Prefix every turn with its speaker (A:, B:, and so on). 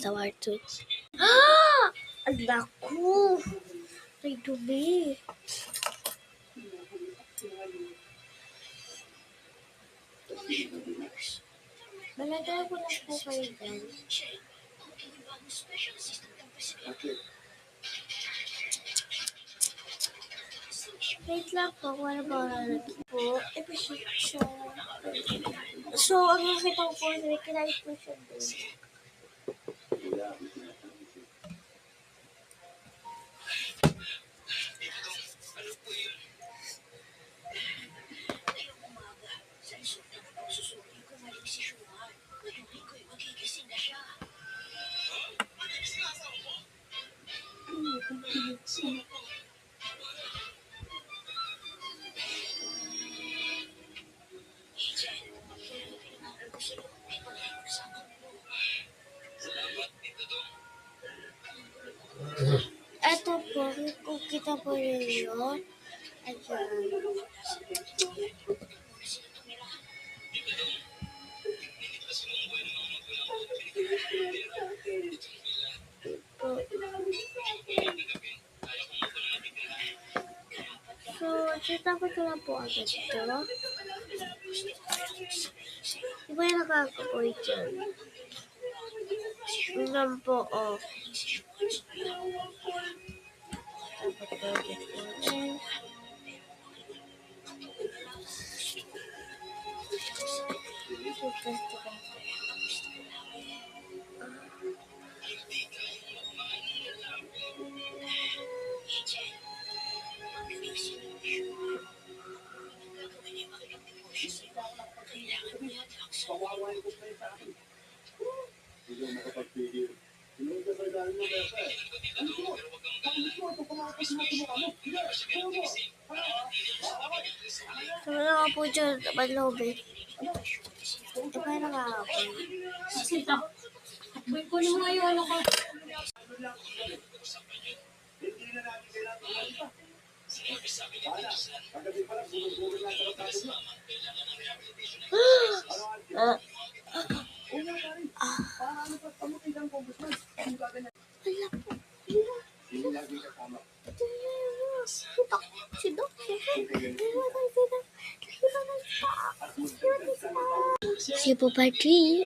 A: sa kwarto. Ah! Ala ko! May dumi. Malagay ko lang po kayo dyan. Wait lang po, wala ba lalaki po? Ito siya. So, ang nakita ko po, kinalit ko siya doon. Ito po, kung kita po ninyo, ayan. So, sitapat ko lang po agad ito. Di ba yung nakakapoy dyan? Yan po, oh. Dapat ko agad yun. So, wala ka po dyan, dapat loob eh. Di ba yung nakakapoy?
B: Sita. Kunin mo nga yung ano ko.
A: Sige po, part 3.